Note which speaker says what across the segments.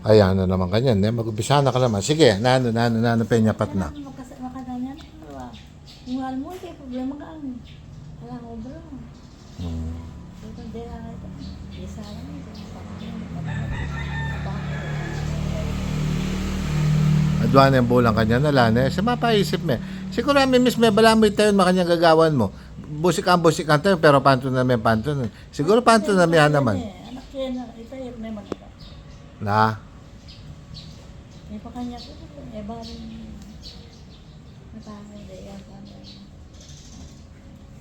Speaker 1: Ayan na naman kanyan. Mag-umpisa na ka naman. Sige, nano, penyapat na.
Speaker 2: Makadanya na. Yung alam mo, kaya problema ka ang. Wala ko bro. Ito, hindi na ito. Isa lang ito.
Speaker 1: Adwa na yung bulang kanya na lana. Sa mapaisip me. Siguro may miss me, bala mo itayon makanyang gagawan mo. Busik ang tayo, pero panto na may panto na. Siguro panto na may naman.
Speaker 2: Anak yan, ito yung may maganda.
Speaker 1: Na?
Speaker 2: May pa kanya ko, may baring matangay na yan.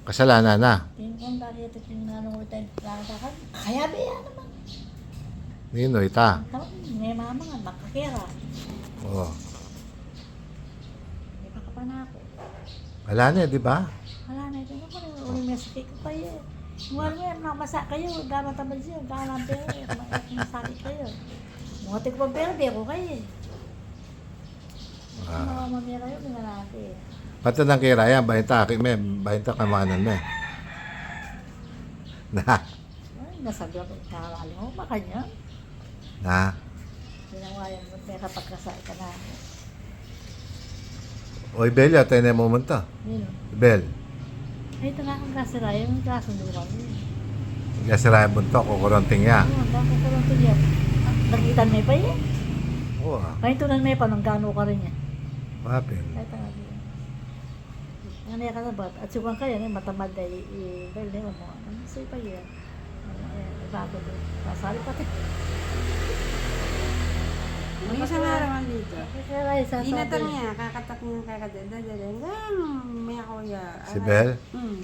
Speaker 1: Kasalanan na.
Speaker 2: Tingkong bakit ito yung nanungulit tayo nakatakan. Kaya ba yan naman?
Speaker 1: Nino, ita.
Speaker 2: May mama nga, makakira.
Speaker 1: Oo.
Speaker 2: May pakapanako.
Speaker 1: Wala na, di ba?
Speaker 2: Wala na ito naman, uling may sakit ko kayo. Mukhang mo yan, namasa kayo, gano'n tamad siya, gano'n pera, masakit kayo. Mga tigpang pera, di ako kayo. Mga mamaya kayo, pinalaki.
Speaker 1: Pati ng kiraya, bahinta, bahinta kamanan me. Na?
Speaker 2: Ay, nasabi ako, nakakali mo, makanya.
Speaker 1: Na?
Speaker 2: Ginawayan mo, may kapagkasal ka na.
Speaker 1: Oy, Bel, yata na yung momento.
Speaker 2: Yun.
Speaker 1: Bel,
Speaker 2: Ay, ito nga ang kasiraya, yung kasundukan mo.
Speaker 1: gasirayan mo ito, kukuronting ya.
Speaker 2: Oo, ang bakit ko lang ito niya. Nakitan may pa yan.
Speaker 1: Oo,
Speaker 2: Kahit ito may pa, nang gano'n ka rin yan.
Speaker 1: mapin.
Speaker 2: Kahit nga din. Ano yan ka na ba? At sukan kayo, matamad ay i-bel na mo. Ano sa'yo pa yan? Bago doon. Masali pati.
Speaker 3: May isang araw ang dito.
Speaker 2: Kaya sasabi.
Speaker 3: Dinatar niya, kakatak niya kakadadadala. May kuya.
Speaker 1: Si Bel?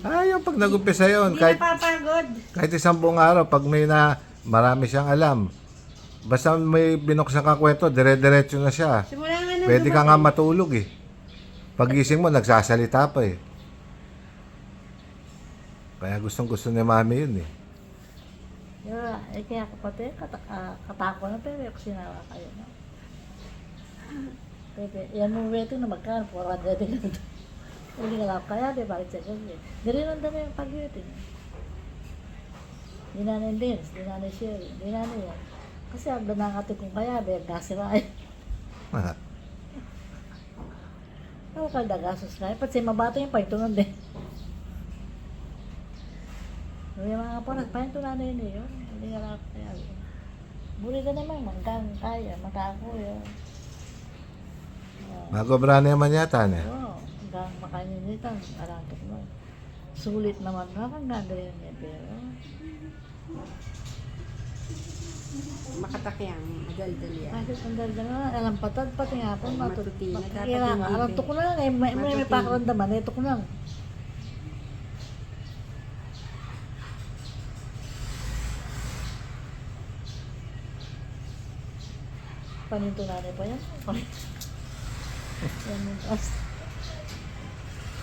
Speaker 1: Ayaw, pag nag-umpisa yun,
Speaker 3: Hindi
Speaker 1: kahit,
Speaker 3: napapagod.
Speaker 1: kahit isang buong araw, pag may na marami siyang alam, basta may binuksan kang kwento, dire-diretso na siya.
Speaker 3: Simula nga nung
Speaker 1: Pwede ka nga matulog eh. Pagising mo, nagsasalita pa eh. Kaya gustong-gusto ni mami yun eh.
Speaker 2: Kaya kapatid, katako na pero yung sinawa kayo. No? Pepe, yan mo weto na magkano, 400 din ito. Hindi ka lang kaya, di bakit siya ganyan. Di rin ang dami yung pag-weto. Di na yung Dins, di na yung Sherry, di na yan. Kasi ang nanangati kong kaya, di gasiraay. Ako kalda gasos na, pati sa mabato yung paitunan din. May mga paras, paitunan na yun eh. Hindi ka lang kaya. Buri ka naman, manggang kaya, matako yun.
Speaker 1: Magobra na naman yata na.
Speaker 2: Oo, hanggang makaninitan, aratok mo. Sulit naman na, hanggang ganda yun niya, pero...
Speaker 3: Makatakyang, madaldal yan.
Speaker 2: Bakit ang dalaga na, alam patad, pati nga po,
Speaker 3: Matutina, dapat
Speaker 2: kailangan,
Speaker 3: hindi
Speaker 2: aratok ko na lang, may
Speaker 3: Matutina.
Speaker 2: pakaramdaman, ito ko lang. Paninto nanay pa yan. Yan yung as.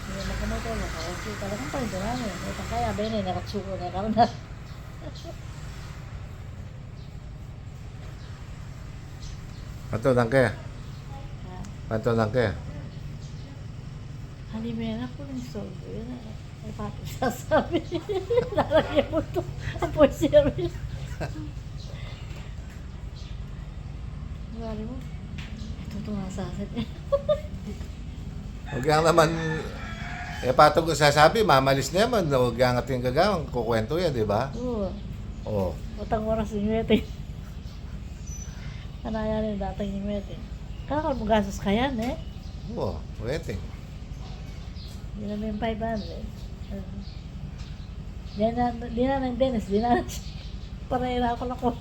Speaker 2: Hindi na kamo to. Nakawasi talagang paninto nanay. Ito kaya ba yun eh. Nakatsuko na karoon na.
Speaker 1: Pato lang kaya. Pato lang kaya.
Speaker 2: Halimera po ng soldo yun. Ay papi sasabi. Lalagyan mo to. Ang poesya rin. Mali mo. Ito ito nga sasabi.
Speaker 1: Huwag yan naman, pato kung sasabi, mamalis na yaman. Huwag yan ating gagawang, kukwento yan, di ba?
Speaker 2: Oo.
Speaker 1: Oo.
Speaker 2: Utang oras yung meeting. Kanaya rin dating yung meeting. Kakal mo gastos ka yan eh.
Speaker 1: Oo, waiting.
Speaker 2: Hindi na may 500. Di na ng Dennis, di na. Para ina ako.